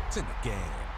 It's in the game.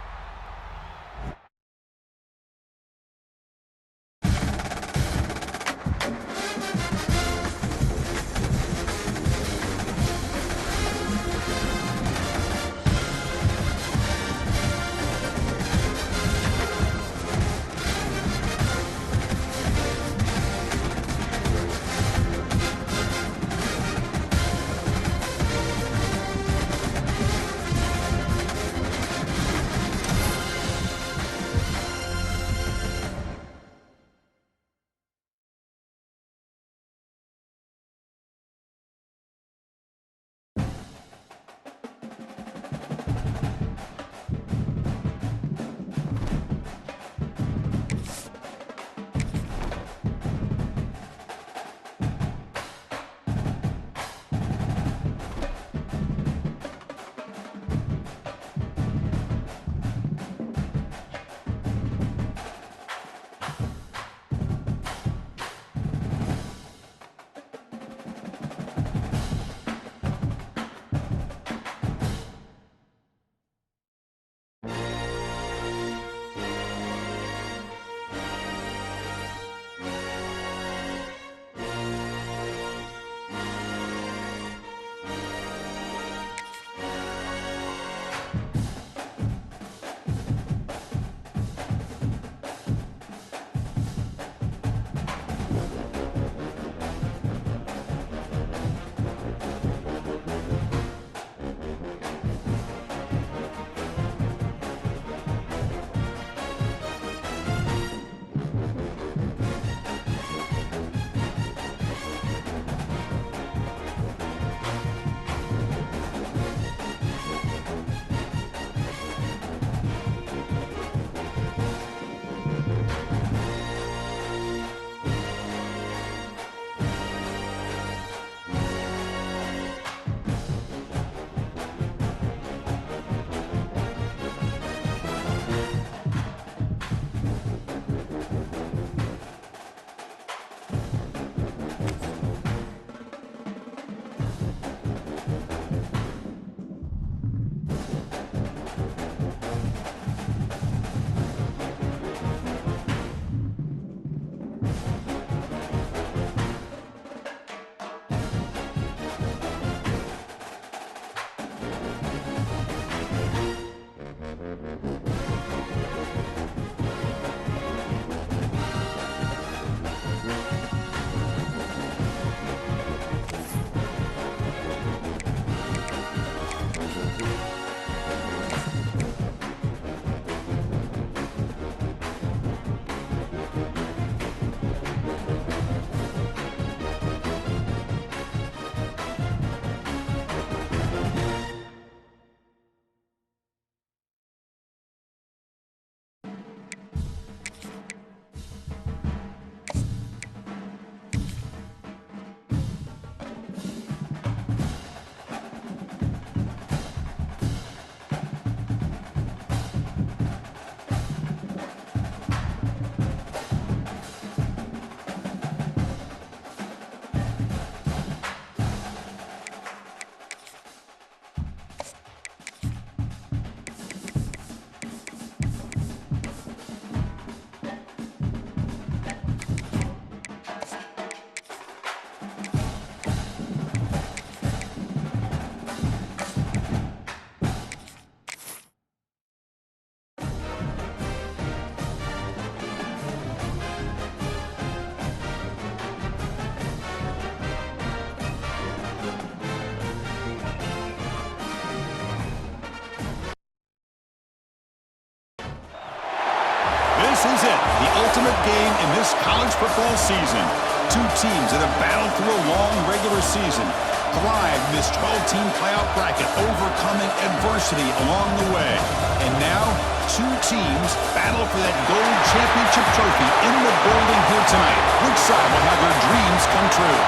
This is it, the ultimate game in this college football season. Two teams that have battled through a long regular season, thrived in this 12-team playoff bracket, overcoming adversity along the way. And now, two teams battle for that gold championship trophy in the building here tonight. Which side will have their dreams come true?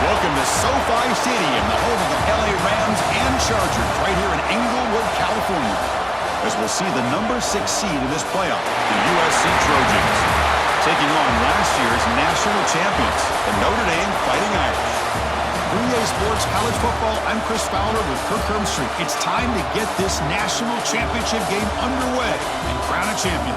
Welcome to SoFi Stadium, the home of the LA Rams and Chargers, right here in Inglewood, California, as we'll see the number 6 seed in this playoff, the USC Trojans, taking on last year's national champions, the Notre Dame Fighting Irish. 3A Sports College Football, I'm Chris Fowler with Kirk Herbstreit. It's time to get this national championship game underway and crown a champion.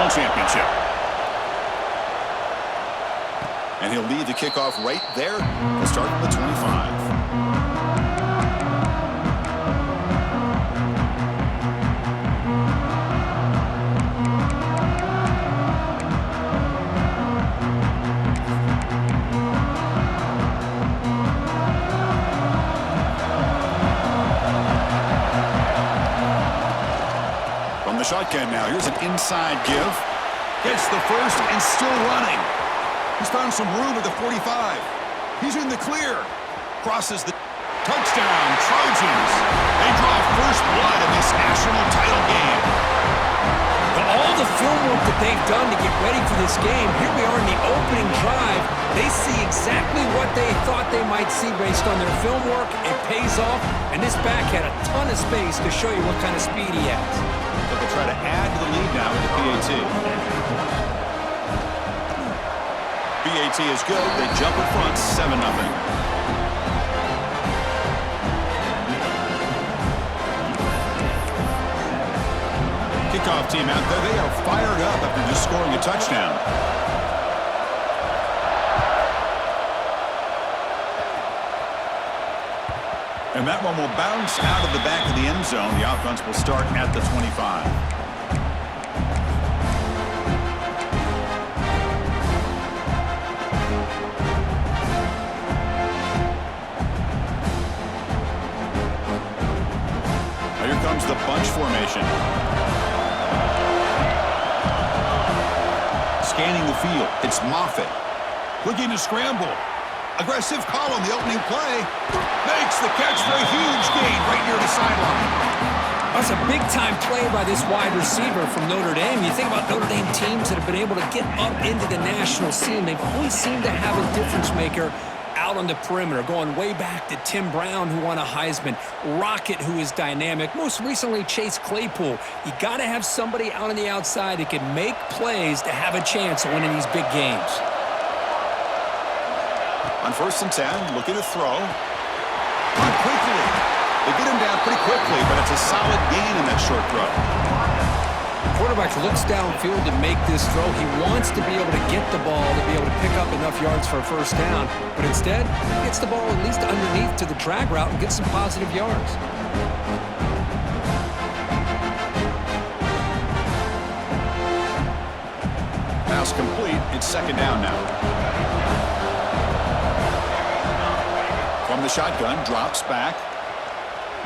Championship. And he'll lead the kickoff right there. We'll start at the 25. From the shotgun now, here's an inside give. Gets the first and still running. He's found some room at the 45. He's in the clear. Crosses the touchdown. Trojans. They draw first blood in this national title game. All the film work that they've done to get ready for this game, here we are in the opening drive. They see exactly what they thought they might see based on their film work. It pays off, and this back had a ton of space to show you what kind of speed he has. So they'll try to add to the lead now with the PAT. PAT is good. They jump in front, 7-0. Kickoff team out there. They are fired up after just scoring a touchdown. And that one will bounce out of the back of the end zone. The offense will start at the 25. The bunch formation. Scanning the field. It's Moffitt. Looking to scramble. Aggressive call on the opening play. Makes the catch for a huge gain right near the sideline. That's a big-time play by this wide receiver from Notre Dame. You think about Notre Dame teams that have been able to get up into the national scene. They've always seemed to have a difference maker out on the perimeter, going way back to Tim Brown, who won a Heisman, Rocket, who is dynamic, most recently Chase Claypool. You got to have somebody out on the outside that can make plays to have a chance of winning these big games. On 1st and 10, looking to throw. Not quickly. They get him down pretty quickly, but it's a solid gain in that short throw. Quarterback looks downfield to make this throw. He wants to be able to get the ball to be able to pick up enough yards for a first down, but instead he gets the ball at least underneath to the drag route and gets some positive yards. Pass complete. It's 2nd down now. From the shotgun, drops back,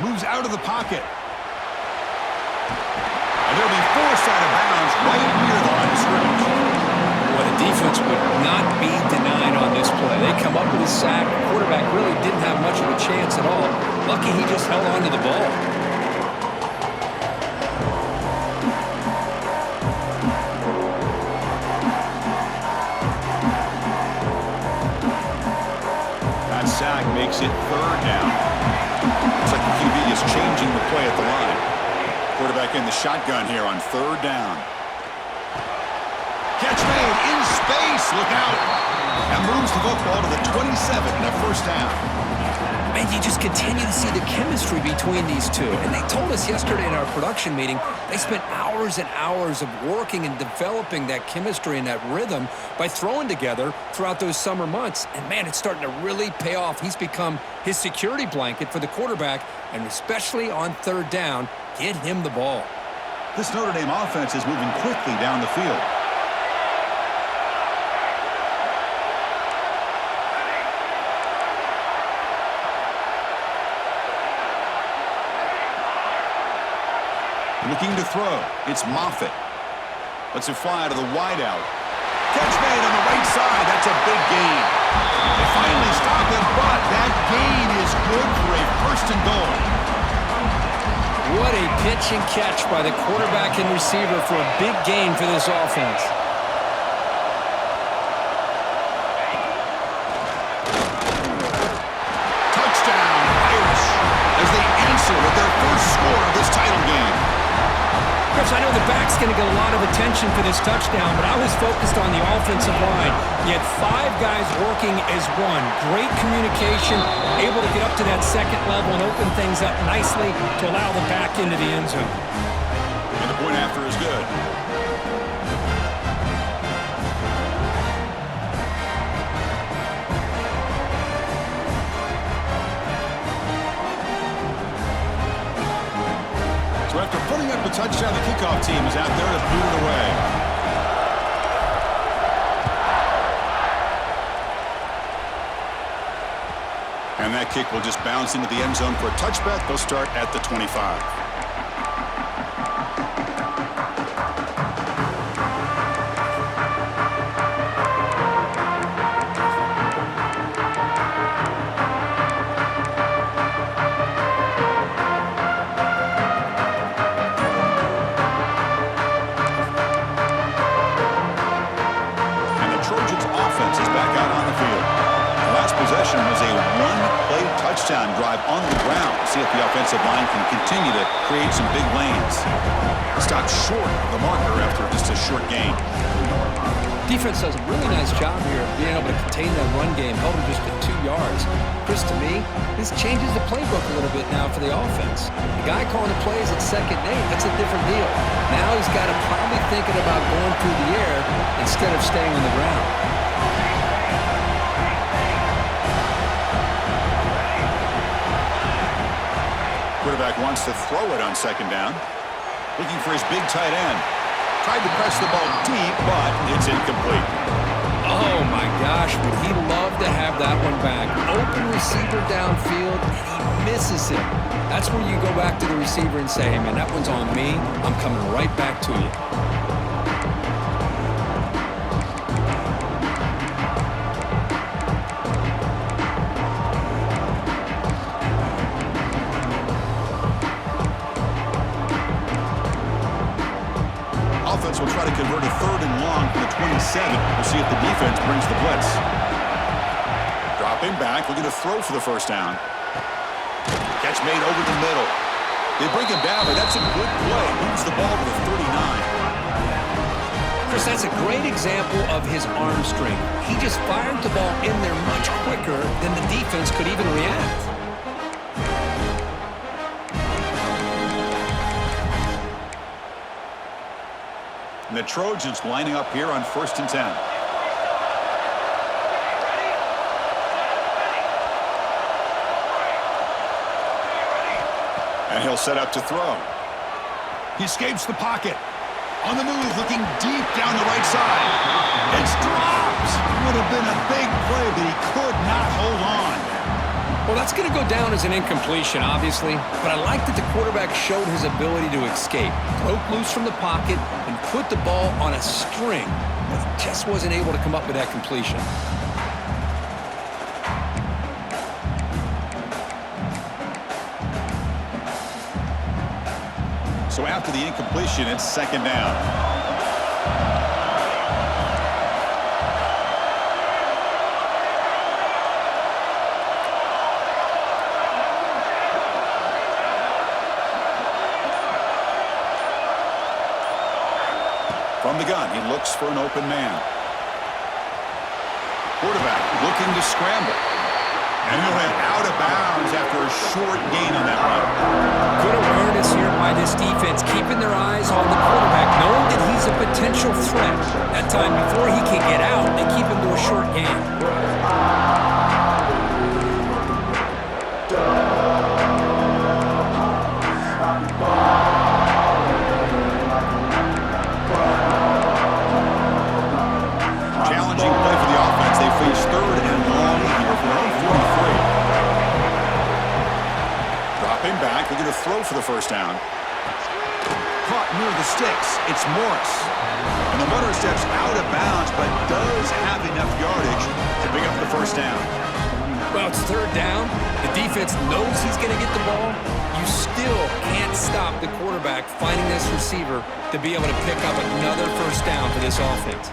moves out of the pocket. And they'll be forced out of bounds right near the line of scrimmage. Well, the defense would not be denied on this play. They come up with a sack. The quarterback really didn't have much of a chance at all. Lucky he just held on to the ball. That sack makes it 3rd down. Looks like the QB is changing the play at the line. Quarterback in the shotgun here on 3rd down. Catch made in space. Look out. And moves the football to the 27 and a first down. And you just continue to see the chemistry between these two. And they told us yesterday in our production meeting, they spent hours and hours of working and developing that chemistry and that rhythm by throwing together throughout those summer months. And, man, it's starting to really pay off. He's become his security blanket for the quarterback, and especially on 3rd down, get him the ball. This Notre Dame offense is moving quickly down the field. Looking to throw. It's Moffitt. Lets it fly to the wideout. Catch made on the right side. That's a big gain. They finally stop it, but that gain is good for a first and goal. What a pitch and catch by the quarterback and receiver for a big gain for this offense. Touchdown, Irish, as they answer with their first score of this title game. Chris, I know the back's going to get a lot of attention for this touchdown, but I was focused on the offensive line. You had 5 guys working as one. Great communication, able to get up to that second level and open things up nicely to allow the back into the end zone. And the point after is good. So after putting up the touchdown, the kickoff team is out there to boot it away. And that kick will just bounce into the end zone for a touchback. They'll start at the 25. Was a one-play touchdown drive on the ground. See if the offensive line can continue to create some big lanes. Stopped short of the marker after just a short gain. Defense does a really nice job here of being able to contain that run game, held him just at 2 yards. Chris, to me, this changes the playbook a little bit now for the offense. The guy calling the plays at 2nd and 8, that's a different deal. Now he's got to probably thinking about going through the air instead of staying on the ground. Quarterback wants to throw it on 2nd down. Looking for his big tight end. Tried to press the ball deep, but it's incomplete. Oh, my gosh. Would he love to have that one back? Open receiver downfield, and he misses it. That's where you go back to the receiver and say, hey, man, that one's on me. I'm coming right back to you. Will try to convert a 3rd and long from the 27. We'll see if the defense brings the blitz. Dropping back, looking to throw for the first down. Catch made over the middle. They bring him down, but that's a good play. Moves the ball to the 39. Chris, that's a great example of his arm strength. He just fired the ball in there much quicker than the defense could even react. And the Trojans lining up here on 1st and 10. And he'll set up to throw. He escapes the pocket. On the move, looking deep down the right side. It's dropped. Would have been a big play, but he could not hold on. Well, that's going to go down as an incompletion, obviously, but I like that the quarterback showed his ability to escape, broke loose from the pocket, and put the ball on a string, but he just wasn't able to come up with that completion. So after the incompletion, it's 2nd down. From the gun, he looks for an open man. Quarterback looking to scramble. And he'll head out of bounds after a short gain on that run. Good awareness here by this defense, keeping their eyes on the quarterback, knowing that he's a potential threat. That time before he can get out, they keep him to a short gain. Challenging play for the offense. They face 3rd and long here from their own 43. Dropping back, looking to throw for the first down. Caught near the sticks. It's Morris. And the runner steps out of bounds, but does have enough third down. The defense knows he's going to get the ball. You still can't stop the quarterback finding this receiver to be able to pick up another first down for this offense.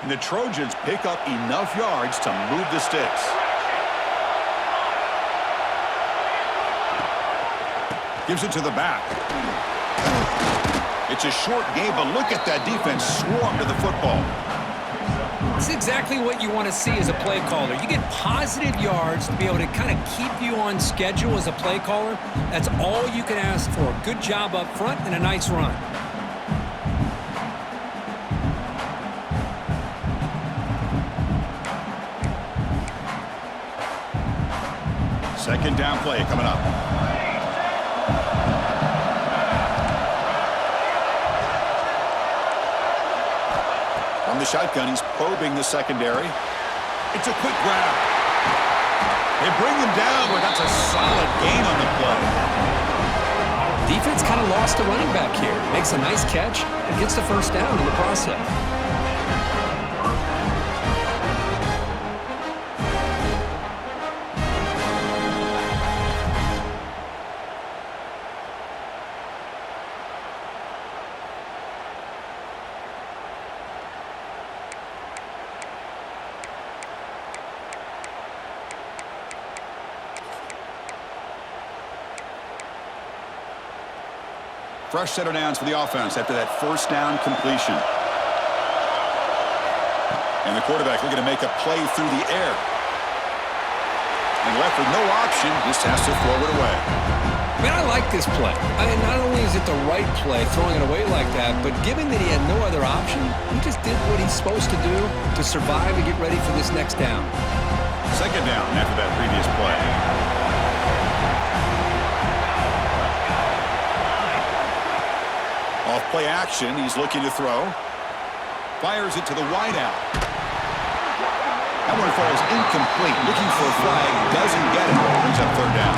And the Trojans pick up enough yards to move the sticks. Gives it to the back. It's a short game, but look at that defense swarm to the football. It's exactly what you want to see as a play caller. You get positive yards to be able to kind of keep you on schedule as a play caller. That's all you can ask for. Good job up front and a nice run. Second down play coming up. From the shotgun, he's probing the secondary. It's a quick grab. They bring him down, but that's a solid gain on the play. Defense kind of lost a running back here. Makes a nice catch and gets the first down in the process. Fresh set of downs for the offense after that first down completion. And the quarterback looking to make a play through the air. And left with no option, just has to throw it away. Man, I like this play. Not only is it the right play, throwing it away like that, but given that he had no other option, he just did what he's supposed to do to survive and get ready for this next down. Second down after that previous play. Off play action, he's looking to throw. Fires it to the wideout. That one falls incomplete. Looking for a flag, doesn't get it. Brings up third down.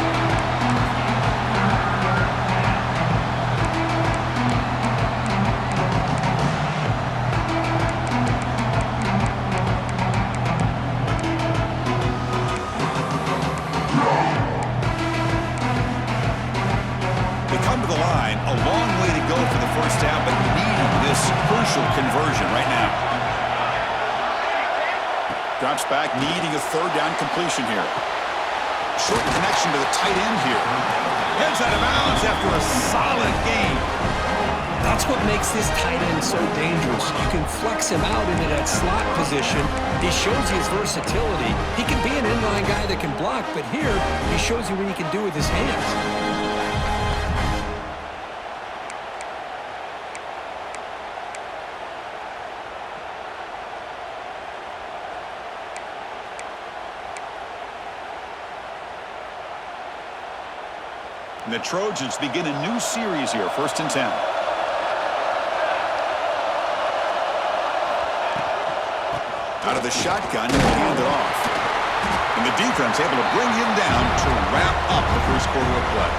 A long way to go for the first down, but needing this crucial conversion right now. Drops back, needing a third down completion here. Short connection to the tight end here. Heads out of bounds after a solid gain. That's what makes this tight end so dangerous. You can flex him out into that slot position. He shows you his versatility. He can be an inline guy that can block, but here he shows you what he can do with his hands. And the Trojans begin a new series here, 1st and 10. Out of the shotgun, he hand it off. And the defense able to bring him down to wrap up the first quarter of play.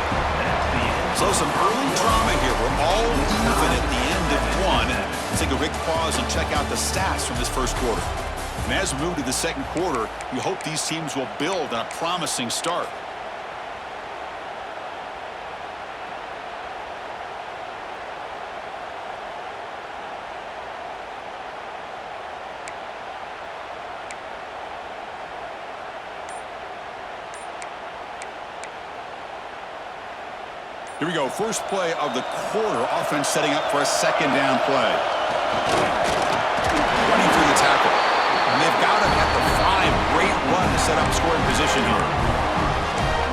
So some early drama here. We're all even at the end of one. Let's take a quick pause and check out the stats from this first quarter. And as we move to the second quarter, we hope these teams will build on a promising start. Here we go, first play of the quarter. Offense setting up for a second down play. Running through the tackle. And they've got him at the 5. Great run to set up scoring position here.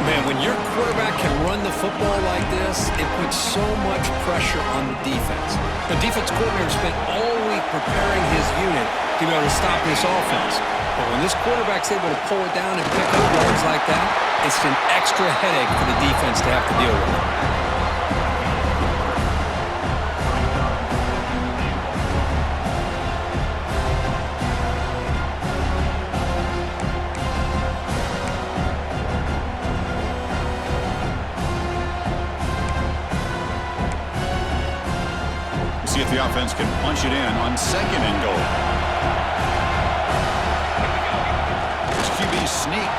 Man, when your quarterback can run the football like this, it puts so much pressure on the defense. The defense coordinator spent all week preparing his unit to be able to stop this offense. But when this quarterback's able to pull it down and pick up yards like that, it's an extra headache for the defense to have to deal with. see if the offense can punch it in on 2nd and goal. It's QB sneak.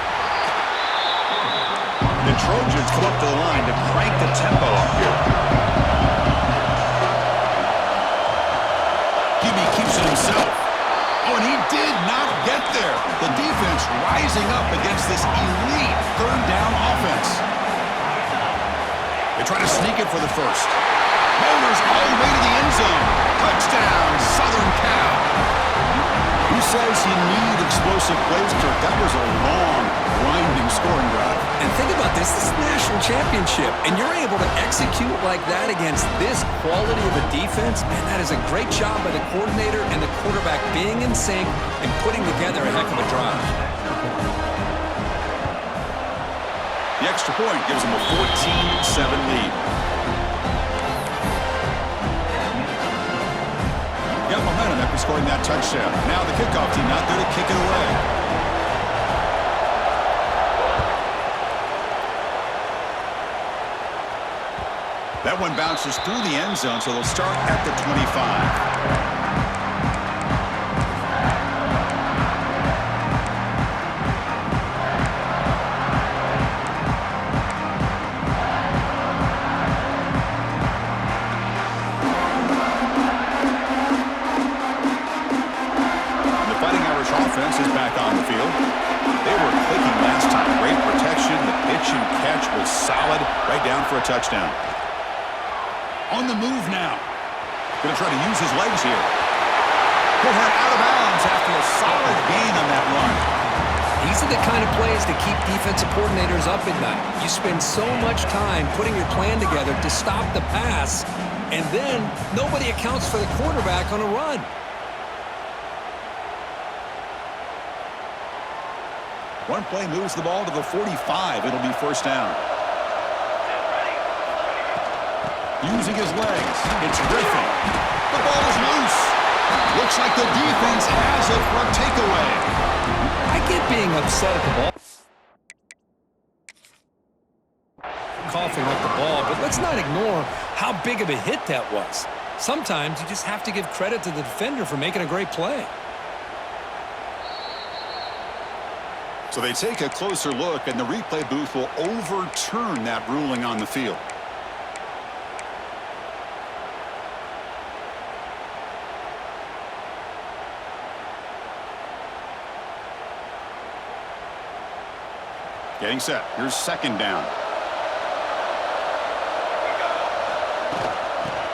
The Trojans come up to the line to crank the tempo up here. QB keeps it himself. Oh, and he did not get there. The defense rising up against this elite 3rd down offense. They try to sneak it for the first. Motors all the way to the end zone. Touchdown, Southern Cal. Who says you need explosive plays, Kirk? That was a long, winding scoring drive. And think about this. This is a national championship, and you're able to execute like that against this quality of a defense. Man, that is a great job by the coordinator and the quarterback being in sync and putting together a heck of a drive. The extra point gives them a 14-7 lead. Got momentum after scoring that touchdown. Now the kickoff team out there to kick it away. That one bounces through the end zone, so they'll start at the 25. Offense is back on the field. They were clicking last time. Great protection. The pitch and catch was solid. Right down for a touchdown. On the move now. Going to try to use his legs here. He'll head out of bounds after a solid gain on that run. These are the kind of plays that keep defensive coordinators up at night. You spend so much time putting your plan together to stop the pass, and then nobody accounts for the quarterback on a run. One play moves the ball to the 45. It'll be 1st down. Using his legs. It's Griffin. The ball is loose. Looks like the defense has it for a takeaway. I get being upset at the ball. Coughing up the ball, but let's not ignore how big of a hit that was. Sometimes you just have to give credit to the defender for making a great play. So they take a closer look, and the replay booth will overturn that ruling on the field. Getting set. Here's 2nd down.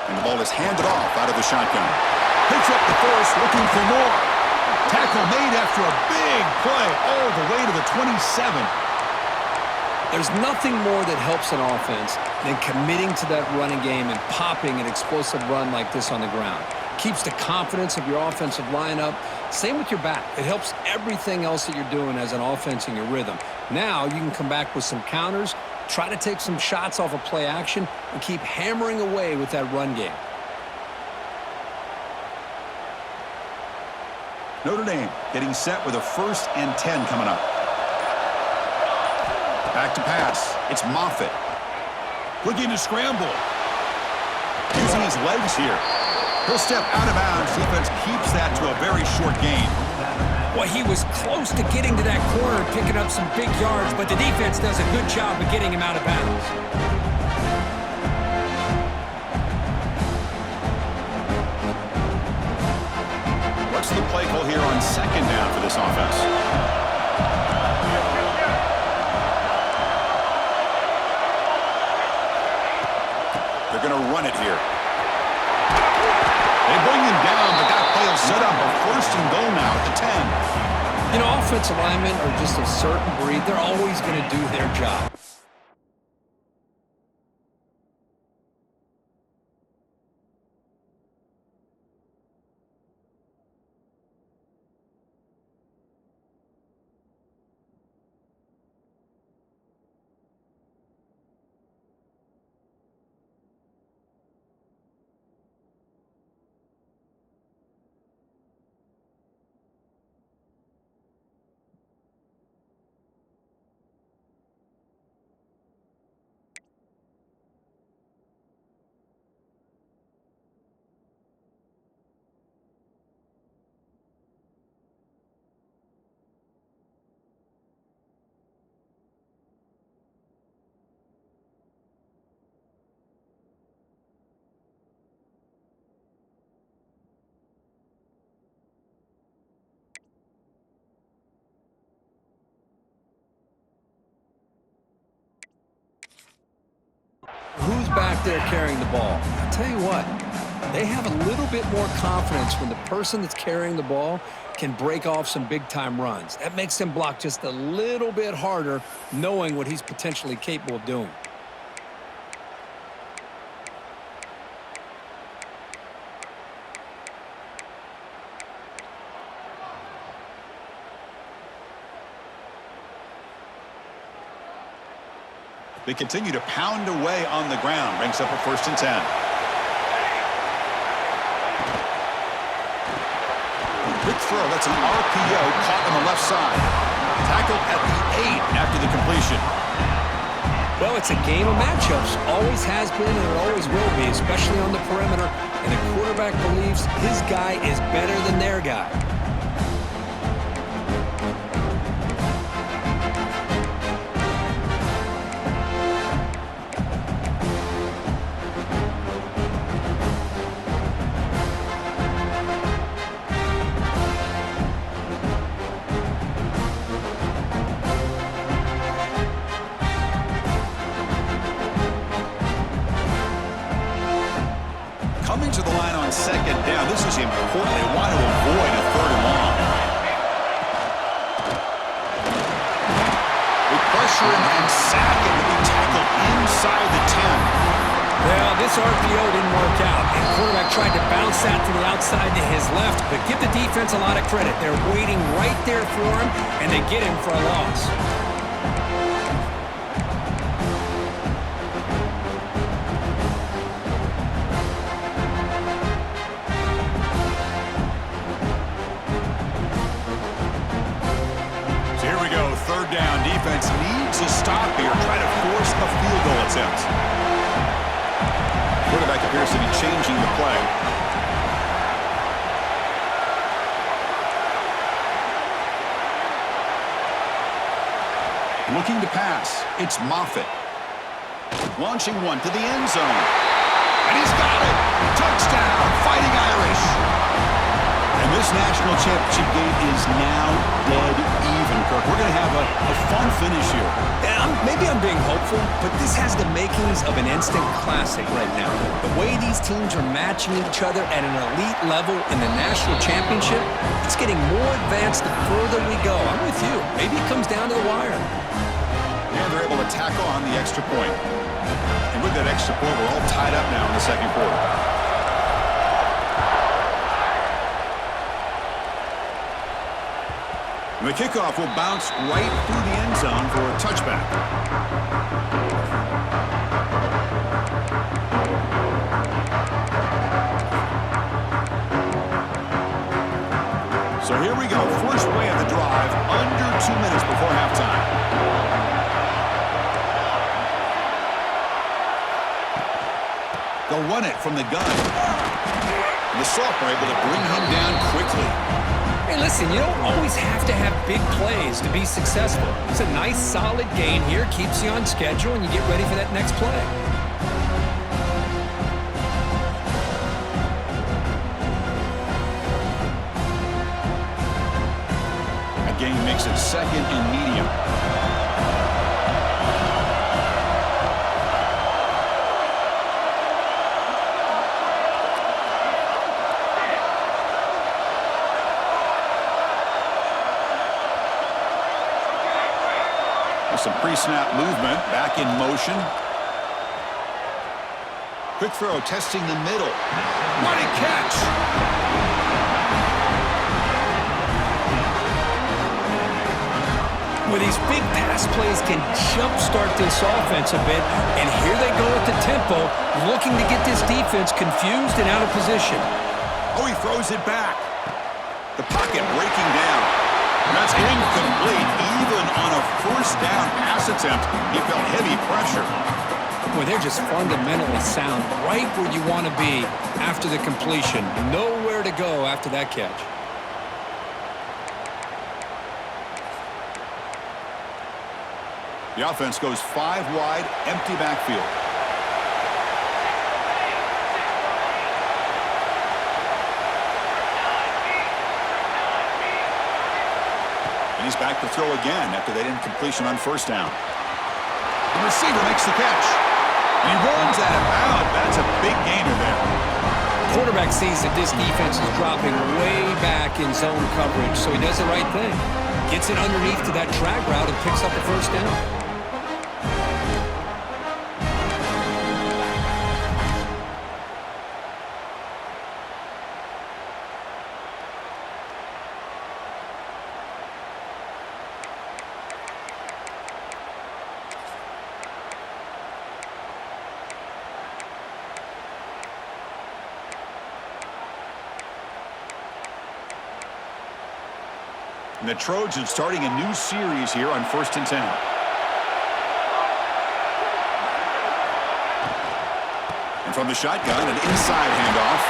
And the ball is handed off out of the shotgun. Picks up the force, looking for more. Tackle made after a big play all the way to the 27. There's nothing more that helps an offense than committing to that running game and popping an explosive run like this on the ground. Keeps the confidence of your offensive lineup. Same with your back. It helps everything else that you're doing as an offense in your rhythm. Now you can come back with some counters, try to take some shots off of play action, and keep hammering away with that run game. Notre Dame getting set with a 1st and 10 coming up. Back to pass. It's Moffitt. Looking to scramble. Using his legs here. He'll step out of bounds. Defense keeps that to a very short gain. Well, he was close to getting to that corner and picking up some big yards, but the defense does a good job of getting him out of bounds. The play call here on 2nd down for this offense. They're going to run it here. They bring him down, but that play will set up a 1st and goal now at the 10. You know, offensive linemen are just a certain breed. They're always going to do their job. Who's back there carrying the ball? I'll tell you what, they have a little bit more confidence when the person that's carrying the ball can break off some big-time runs. That makes them block just a little bit harder, knowing what he's potentially capable of doing. They continue to pound away on the ground. Ranks up at 1st and 10. Quick throw. That's an RPO caught on the left side. Tackled at the 8 after the completion. Well, it's a game of matchups. Always has been and it always will be, especially on the perimeter. And the quarterback believes his guy is better than their guy. Coming to the line on 2nd down. This is important. They want to avoid a 3rd and long. They pressure him and sack him to be tackled inside the 10. Well, this RPO didn't work out. And quarterback tried to bounce that to the outside to his left, but give the defense a lot of credit. They're waiting right there for him, and they get him for a loss. Defense needs a stop here. Try to force a field goal attempt. Quarterback appears to be changing the play. Looking to pass. It's Moffitt. Launching one to the end zone. And he's got it. Touchdown. Fighting Irish. And this national championship game is now dead even, Kirk. We're going to have a fun finish here. Yeah, maybe I'm being hopeful, but this has the makings of an instant classic right now. The way these teams are matching each other at an elite level in the national championship, it's getting more advanced the further we go. I'm with you. Maybe it comes down to the wire. And they're able to tackle on the extra point. And with that extra point, we're all tied up now in the 2nd quarter. The kickoff will bounce right through the end zone for a touchback. So here we go. First play of the drive, under 2 minutes before halftime. They'll run it from the gun. And the Sophomore able to bring him down quickly. Hey, listen, you don't always have to have big plays to be successful. It's a nice, solid gain here, keeps you on schedule, and you get ready for that next play. That gain makes it 2nd and medium. Some pre-snap movement, back in motion. Quick throw, testing the middle. What a catch! Well, these big pass plays can jumpstart this offense a bit, and here they go at the tempo, looking to get this defense confused and out of position. Oh, he throws it back. The pocket breaking down. That's incomplete. Even on a 1st down pass attempt, he felt heavy pressure. Boy, they're just fundamentally sound, right where you want to be after the completion. Nowhere to go after that catch. The offense goes 5 wide, empty backfield. He's back to throw again after that incompletion on 1st down. The receiver makes the catch. He runs out of bounds. That's a big gainer there. Quarterback sees that this defense is dropping way back in zone coverage, so he does the right thing. Gets it underneath to that drag route and picks up the first down. And the Trojans starting a new series here on 1st and 10. And from the shotgun, an inside handoff.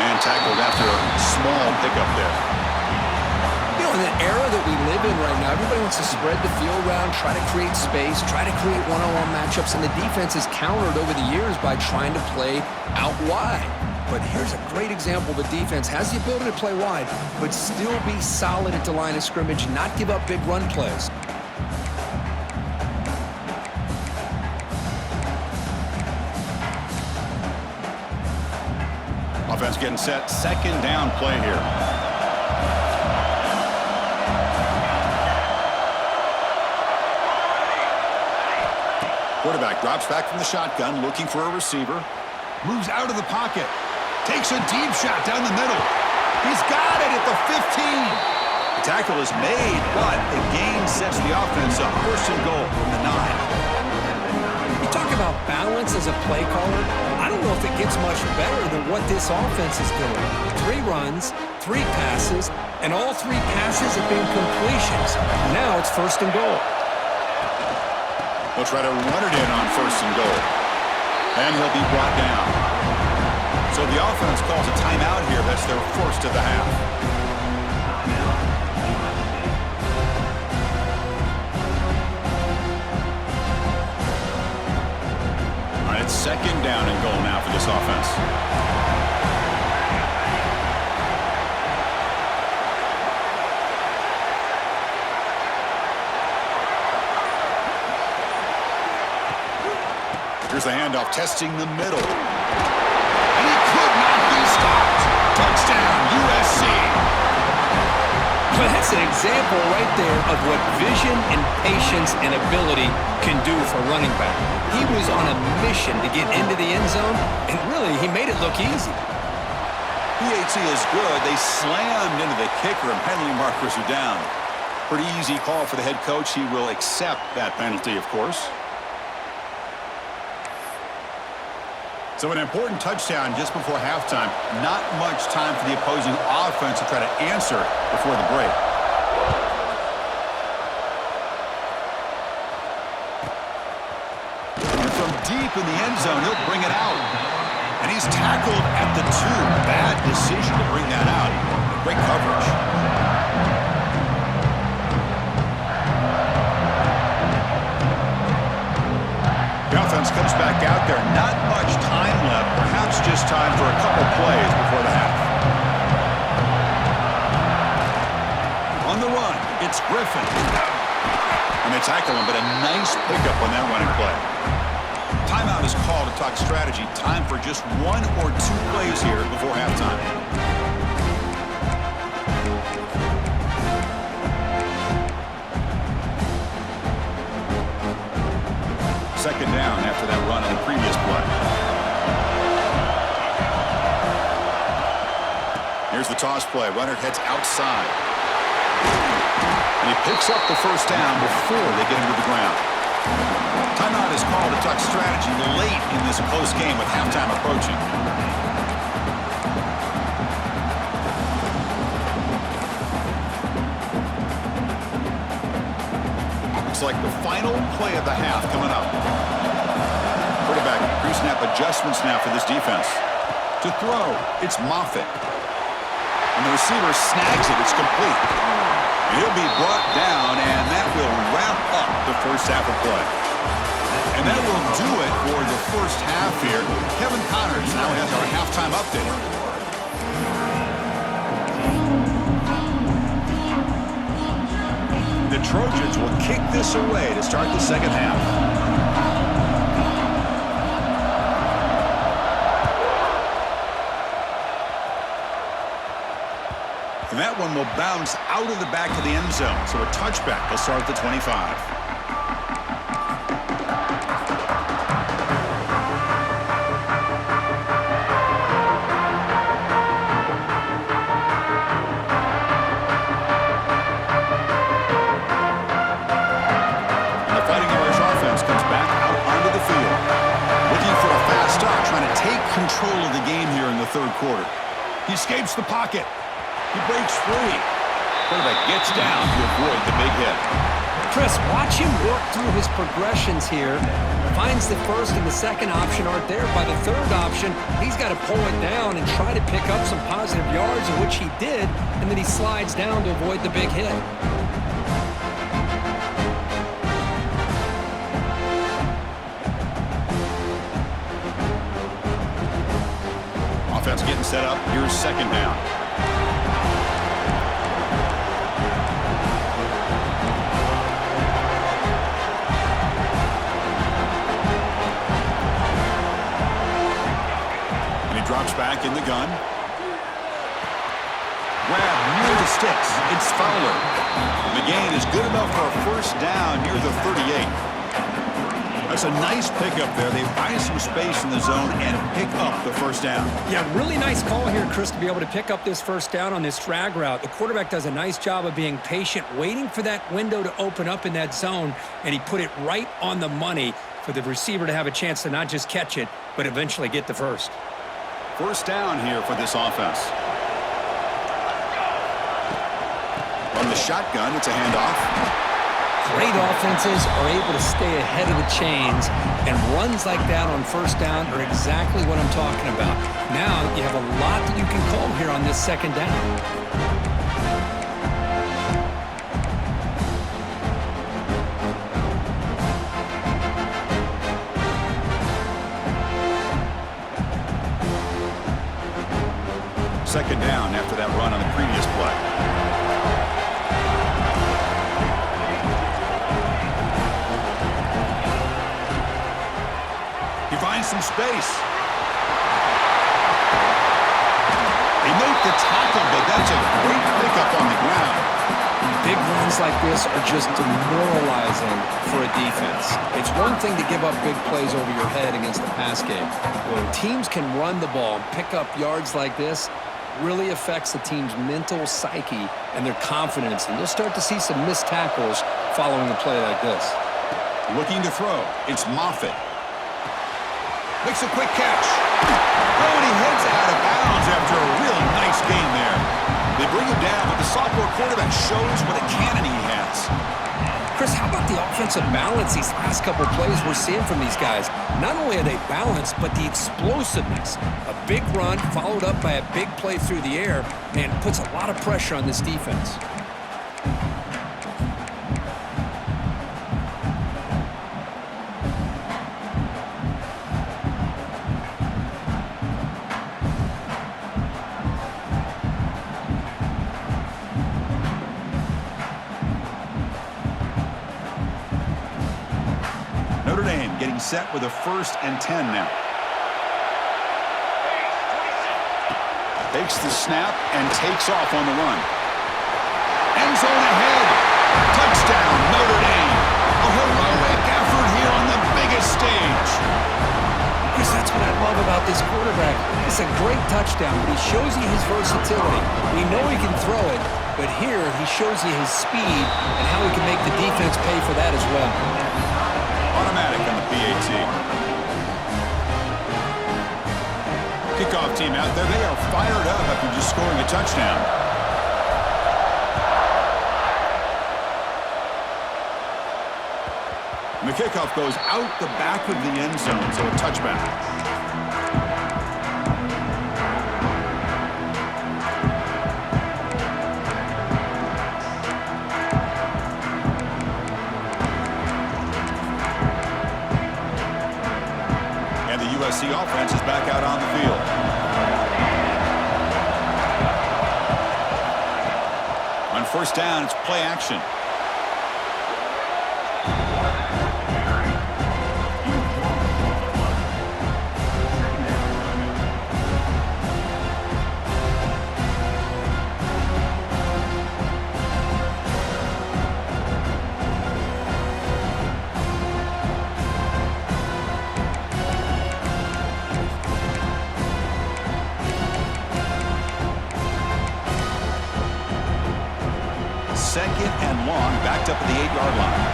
And tackled after a small pickup there. You know, in the era that we live in right now, everybody wants to spread the field around, try to create space, try to create one-on-one matchups, and the defense is countered over the years by trying to play out wide. But here's a great example. The defense has the ability to play wide, but still be solid at the line of scrimmage, not give up big run plays. Offense getting set. 2nd down play here. Quarterback drops back from the shotgun, looking for a receiver. Moves out of the pocket. Takes a deep shot down the middle. He's got it at the 15. The tackle is made, but the gain sets the offense up. 1st and goal from the 9. You talk about balance as a play caller. I don't know if it gets much better than what this offense is doing. 3 runs, 3 passes, and all 3 passes have been completions. Now it's 1st and goal. They'll try to run it in on 1st and goal. And he'll be brought down. So the offense calls a timeout here. That's their 1st of the half. All right, it's 2nd down and goal now for this offense. Here's the handoff, testing the middle. And he could not be stopped. Touchdown, USC. But that's an example right there of what vision and patience and ability can do for a running back. He was on a mission to get into the end zone, and really, he made it look easy. PAT is good. They slammed into the kicker, and penalty markers are down. Pretty easy call for the head coach. He will accept that penalty, of course. So an important touchdown just before halftime. Not much time for the opposing offense to try to answer before the break. And from deep in the end zone, he'll bring it out. And he's tackled at the 2. Bad decision to bring that out. Great coverage. The offense comes back out there. Not much time left. Perhaps just time for a couple plays before the half. On the run, it's Griffin. And they tackle him, but a nice pickup on that running play. Timeout is called to talk strategy. Time for just 1 or 2 plays here before halftime. Second down after that run on the previous play. Here's the toss play. Runner heads outside. And he picks up the first down before they get him to the ground. Timeout is called to talk strategy late in this close game with halftime approaching. Looks like the final play of the half coming up. Quarterback pre-snap adjustments now for this defense. To throw, it's Moffitt. And the receiver snags it. It's complete. And he'll be brought down, and that will wrap up the first half of play. And that will do it for the first half here. Kevin Connors now has our halftime update. The Trojans will kick this away to start the second half. And that one will bounce out of the back of the end zone. So a touchback will start at the 25. Control of the game here in the third quarter. He escapes the pocket. He breaks free. Quarterback gets down to avoid the big hit. Chris, watch him work through his progressions here. Finds the first and the second option aren't there. By the third option, he's got to pull it down and try to pick up some positive yards, in which he did, and then he slides down to avoid the big hit. Offense getting set up. Here's second down. And he drops back in the gun. Grab near the sticks. It's Fowler. The gain is good enough for a first down near the 38. That's a nice pickup there. They find some space in the zone and pick up the first down. Yeah, really nice call here, Chris, to be able to pick up this first down on this drag route. The quarterback does a nice job of being patient, waiting for that window to open up in that zone, and he put it right on the money for the receiver to have a chance to not just catch it, but eventually get the first. First down here for this offense. From the shotgun, it's a handoff. Great offenses are able to stay ahead of the chains, and runs like that on first down are exactly what I'm talking about. Now you have a lot that you can call here on this second down. Second down after that run on the previous play. Finds some space. They make the tackle, but that's a great pickup on the ground. Big runs like this are just demoralizing for a defense. It's one thing to give up big plays over your head against the pass game. When teams can run the ball and pick up yards like this, really affects the team's mental psyche and their confidence. And you'll start to see some missed tackles following a play like this. Looking to throw. It's Moffitt. Makes a quick catch. Oh, and he heads out of bounds after a really nice game there. They bring him down, but the sophomore quarterback shows what a cannon he has. Chris, how about the offensive balance these last couple plays we're seeing from these guys? Not only are they balanced, but the explosiveness. A big run followed up by a big play through the air, and puts a lot of pressure on this defense. Set with a 1st and 10 now. Takes the snap and takes off on the run. End zone ahead. Touchdown, Notre Dame. A heroic effort here on the biggest stage. Chris, that's what I love about this quarterback. It's a great touchdown, but he shows you his versatility. We know he can throw it, but here he shows you his speed and how he can make the defense pay for that as well. Automatic on the PAT. Kickoff team out there. They are fired up after just scoring a touchdown. And the kickoff goes out the back of the end zone, so a touchback. The offense is back out on the field. On first down, it's play action. and long, backed up at the 8-yard line.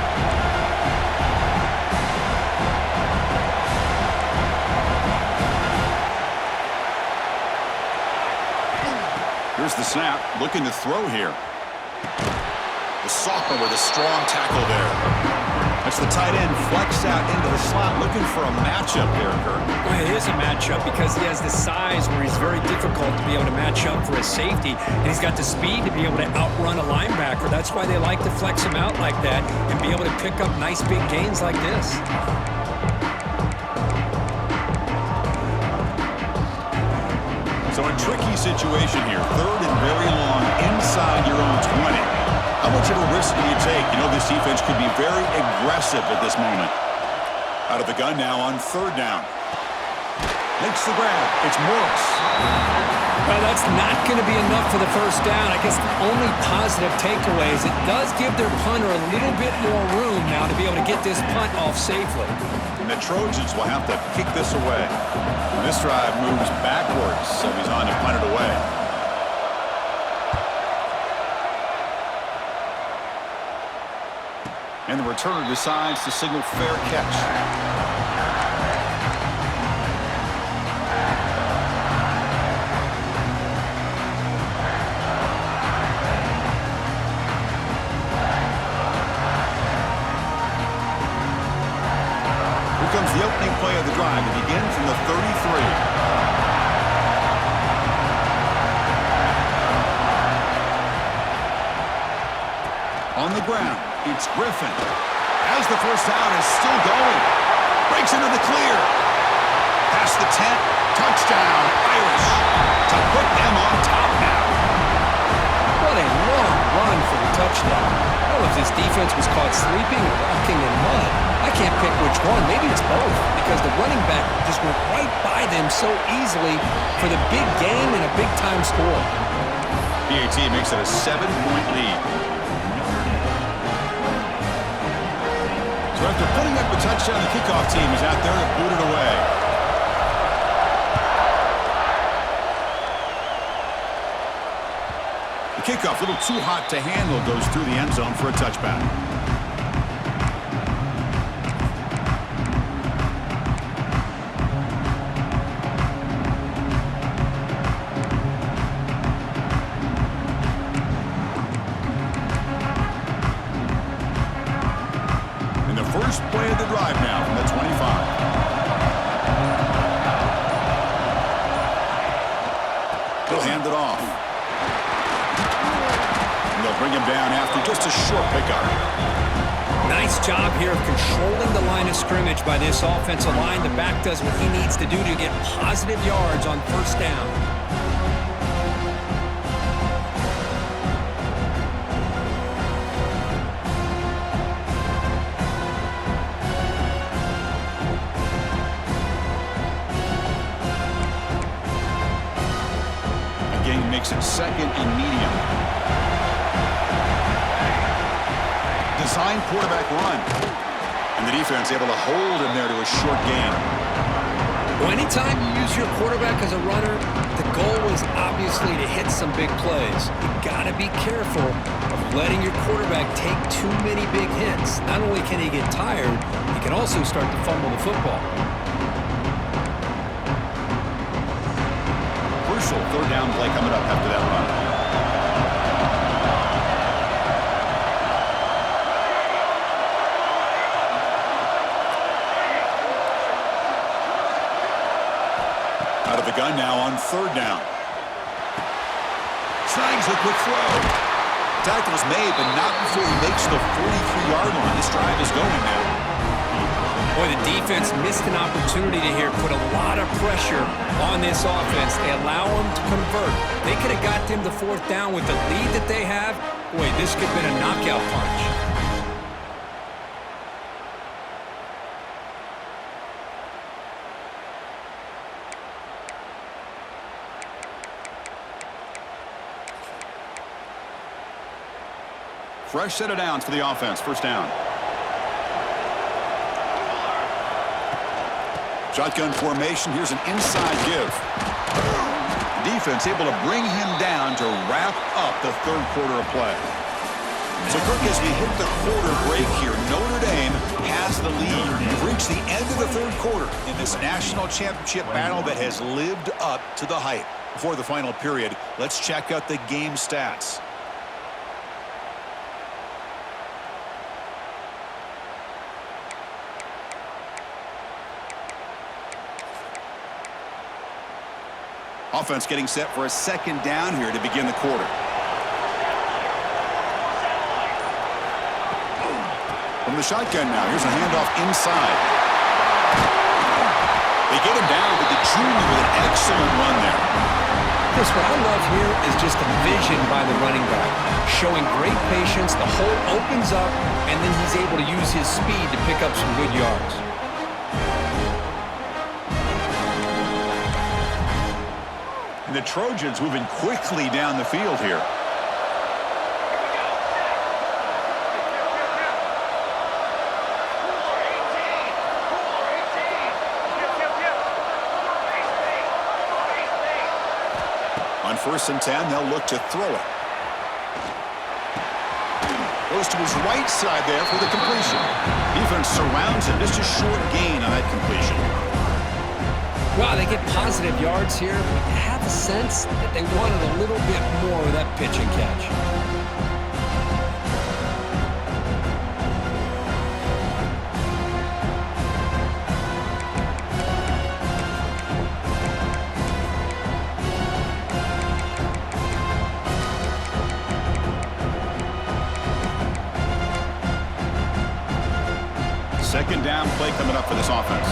Here's the snap, looking to throw here. The sophomore with a strong tackle there. That's the tight end flex out into the slot, looking for a matchup there, Kurt. Well, it is a matchup because he has the size where he's very difficult to be able to match up for his safety, and he's got the speed to be able to outrun a linebacker. That's why they like to flex him out like that and be able to pick up nice big gains like this. So a tricky situation here. 3rd and very long inside your own 20. How much of a risk do you take? You know, this defense could be very aggressive at this moment. Out of the gun now on 3rd down. Makes the grab. It's Morris. Well, that's not going to be enough for the first down. I guess the only positive takeaway is it does give their punter a little bit more room now to be able to get this punt off safely. And the Trojans will have to kick this away. And this drive moves backwards, so he's on to punt it away. And the returner decides to signal fair catch. Here comes the opening play of the drive to begin from the 33. On the ground, it's Griffin. As the first down is still going. Breaks into the clear. Past the 10. Touchdown, Irish. To put them on top now. What a long run for the touchdown. I don't know if this defense was caught sleeping or walking in mud. I can't pick which one. Maybe it's both because the running back just went right by them so easily for the big game and a big-time score. PAT makes it a 7-point lead. So after putting up a touchdown, the kickoff team is out there to boot it away. The kickoff, a little too hot to handle, goes through the end zone for a touchback. First play of the drive now from the 25. They'll hand it off. And they'll bring him down after just a short pickup. Nice job here of controlling the line of scrimmage by this offensive line. The back does what he needs to do to get positive yards on first down. Makes it 2nd and medium. Design quarterback run. And the defense able to hold him there to a short gain. Well, anytime you use your quarterback as a runner, the goal is obviously to hit some big plays. You got to be careful of letting your quarterback take too many big hits. Not only can he get tired, he can also start to fumble the football. Crucial 3rd down play coming up after that run. Out of the gun now on 3rd down. Tries a quick throw. Tackle is made, but not before he makes the 43-yard line. This drive is going now. Boy, the defense missed an opportunity to here put a lot of pressure on this offense. They allow them to convert. They could have got them the 4th down with the lead that they have. Boy, this could have been a knockout punch. Fresh set of downs for the offense. First down. Shotgun formation. Here's an inside give. Defense able to bring him down to wrap up the 3rd quarter of play. So, Kirk, as we hit the quarter break here, Notre Dame has the lead. We've reached the end of the third quarter in this national championship battle that has lived up to the hype. Before the final period, let's check out the game stats. Offense getting set for a second down here to begin the quarter. From the shotgun now, here's a handoff inside. They get him down, but the junior with an excellent run there. Chris, what I love here is just the vision by the running back. Showing great patience, the hole opens up, and then he's able to use his speed to pick up some good yards. And the Trojans moving quickly down the field here. On 1st and 10, they'll look to throw it. Goes to his right side there for the completion. Defense surrounds him. Just a short gain on that completion. Wow, they get positive yards here, but you have a sense that they wanted a little bit more of that pitch and catch. Second down play coming up for this offense.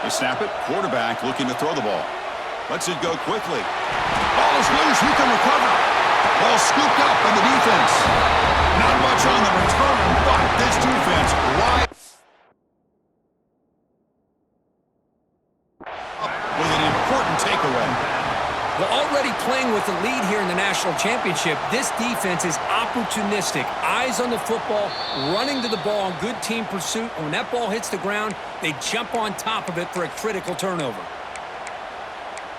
They snap it. Quarterback looking to throw the ball. Lets it go quickly. Ball is loose. Who can recover? Ball scooped up by the defense. Not much on the return, but this defense right with an important takeaway. Well, already playing with the lead here in the national championship, this defense is opportunistic. Eyes on the football, running to the ball in good team pursuit. And when that ball hits the ground, they jump on top of it for a critical turnover.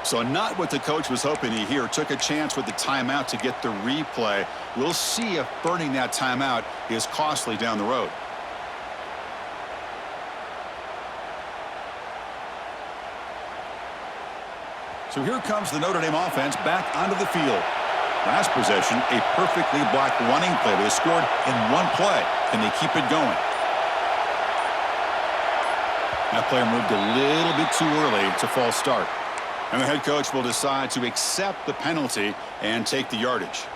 So not what the coach was hoping to hear. Took a chance with the timeout to get the replay. We'll see if burning that timeout is costly down the road. So here comes the Notre Dame offense back onto the field. Last possession, a perfectly blocked running play. They scored in one play. Can they keep it going? That player moved a little bit too early. It's a false start. And the head coach will decide to accept the penalty and take the yardage.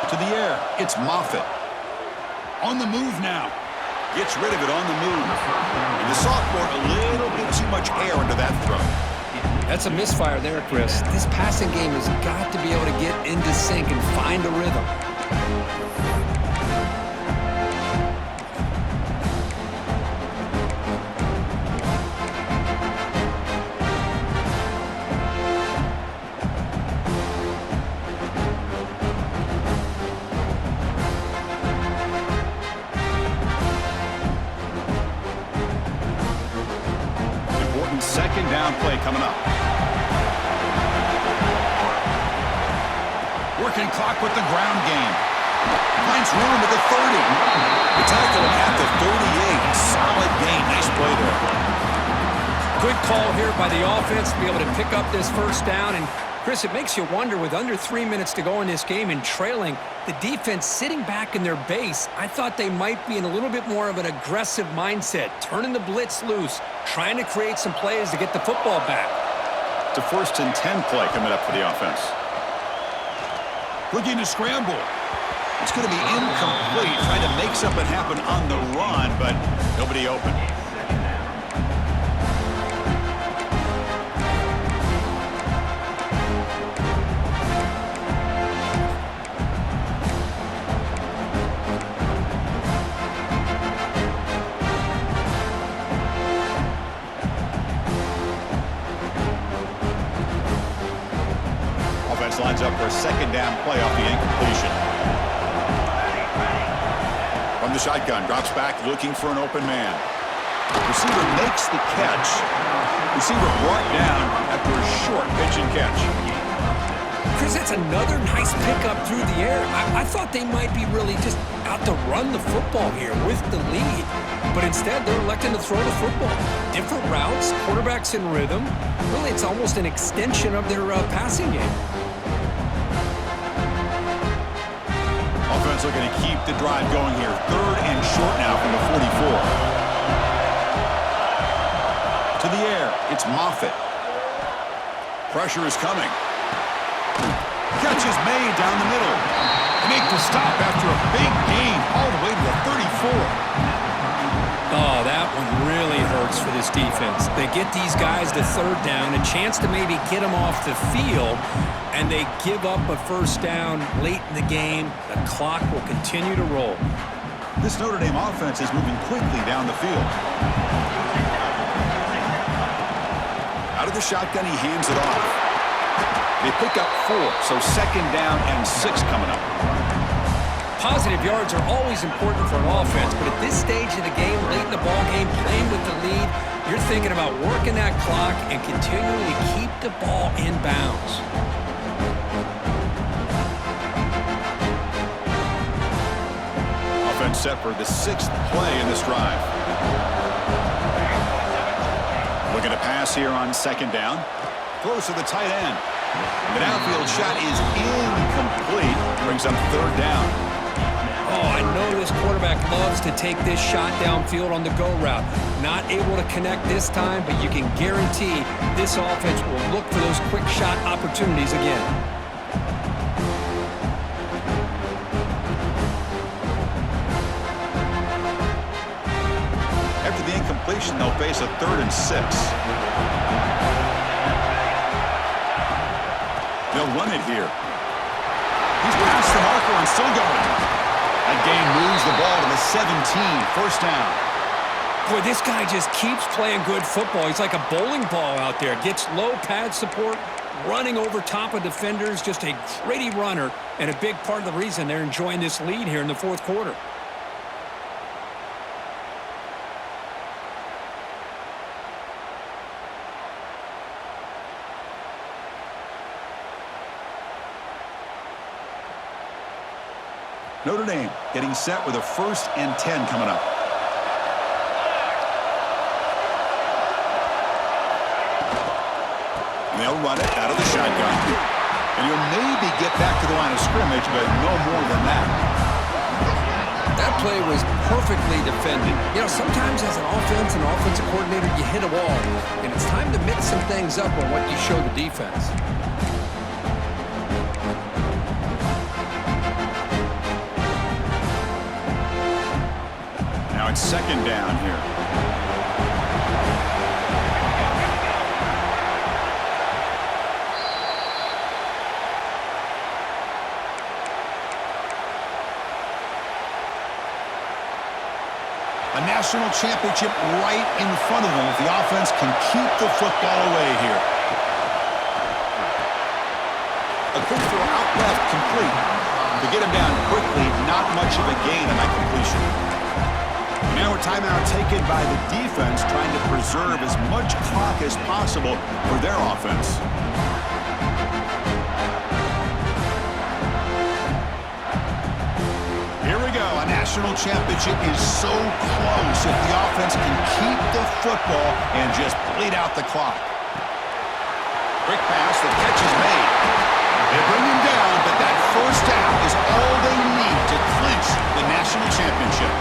To the air, it's Moffitt. On the move now. Gets rid of it on the move. And the sophomore, a little bit too much air into that throw. That's a misfire there, Chris. This passing game has got to be able to get into sync and find a rhythm. Second down play coming up. Working clock with the ground game. Finds room at the 30. The tackle at the 38. Solid gain. Nice play there. Good call here by the offense to be able to pick up this first down. And, Chris, it makes you wonder, with under 3 minutes to go in this game and trailing, the defense sitting back in their base, I thought they might be in a little bit more of an aggressive mindset, turning the blitz loose, trying to create some plays to get the football back. It's a 1st and 10 play coming up for the offense. Looking to scramble. It's going to be incomplete, trying to make something happen on the run, but nobody open. incompletion. From the shotgun, drops back looking for an open man. Receiver makes the catch. Receiver brought down after a short pitch and catch. Chris, that's another nice pickup through the air. I thought they might be really just out to run the football here with the lead. But instead, they're electing to throw the football. Different routes, quarterbacks in rhythm. Really, it's almost an extension of their passing game. Offense looking to keep the drive going here. 3rd and short now from the 44. To the air, it's Moffitt. Pressure is coming. Catch is made down the middle. Make the stop after a big gain all the way to the 34. Oh, that one really hurts for this defense. They get these guys to 3rd down, a chance to maybe get them off the field, and they give up a 1st down late in the game. The clock will continue to roll. This Notre Dame offense is moving quickly down the field. Out of the shotgun, he hands it off. They pick up 4, so 2nd down and 6 coming up. Positive yards are always important for an offense, but at this stage of the game, late in the ball game, playing with the lead, you're thinking about working that clock and continuing to keep the ball in bounds. Offense set for the 6th play in this drive. Looking to pass here on 2nd down. Throws to the tight end. The downfield shot is incomplete. Brings up 3rd down. Oh, I know this quarterback loves to take this shot downfield on the go route. Not able to connect this time, but you can guarantee this offense will look for those quick shot opportunities again. After the incompletion, they'll face a 3rd and 6. They'll run it here. He's past the marker and still going. That gain moves the ball to the 17, 1st down. Boy, this guy just keeps playing good football. He's like a bowling ball out there. Gets low pad support, running over top of defenders. Just a gritty runner, and a big part of the reason they're enjoying this lead here in the 4th quarter. Notre Dame getting set with a 1st and 10 coming up. And they'll run it out of the shotgun. And you'll maybe get back to the line of scrimmage, but no more than that. That play was perfectly defended. You know, sometimes as an offensive coordinator, you hit a wall. And it's time to mix some things up on what you show the defense. Now it's 2nd down here. A national championship right in front of them if the offense can keep the football away here. A quick throw out left, complete. To get him down quickly, not much of a gain on that completion. Now a timeout taken by the defense, trying to preserve as much clock as possible for their offense. Here we go. A national championship is so close if the offense can keep the football and just bleed out the clock. Quick pass, the catch is made. They bring him down, but that 1st down is all they need to clinch the national championship.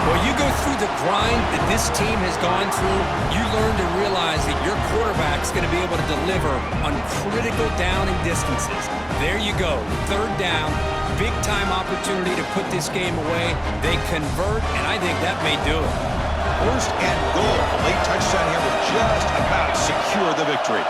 Well, you go through the grind that this team has gone through, you learn to realize that your quarterback's going to be able to deliver on critical down and distances. There you go, 3rd down, big-time opportunity to put this game away. They convert, and I think that may do it. 1st and goal. A late touchdown here will just about secure the victory.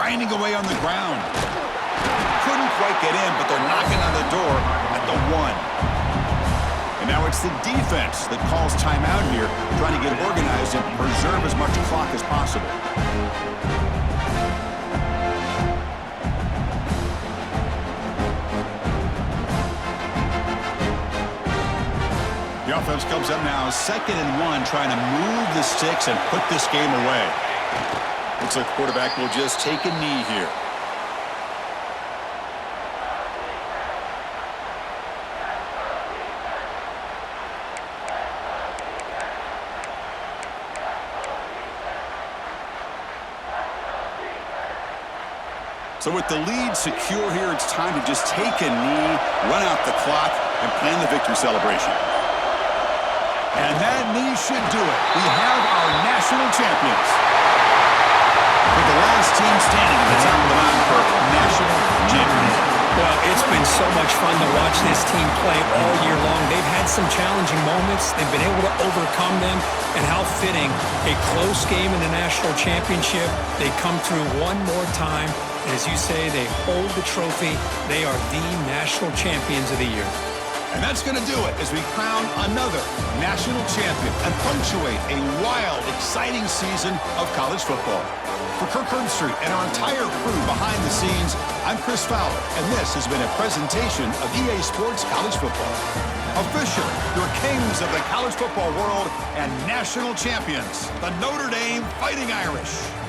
grinding away on the ground. Couldn't quite get in, but they're knocking on the door at the 1. And now it's the defense that calls timeout here, trying to get organized and preserve as much clock as possible. The offense comes up now, 2nd and 1, trying to move the sticks and put this game away. Looks like the quarterback will just take a knee here. So with the lead secure here, it's time to just take a knee, run out the clock, and plan the victory celebration. And that knee should do it. We have our national champions. With the last team standing at the top of the mountain for national champions. Well, it's been so much fun to watch this team play all year long. They've had some challenging moments. They've been able to overcome them. And how fitting, a close game in the national championship. They come through one more time. And as you say, they hold the trophy. They are the national champions of the year. And that's going to do it as we crown another national champion and punctuate a wild, exciting season of college football. For Kirk Herbstreit and our entire crew behind the scenes, I'm Chris Fowler, and this has been a presentation of EA Sports College Football. Officially, your kings of the college football world and national champions, the Notre Dame Fighting Irish.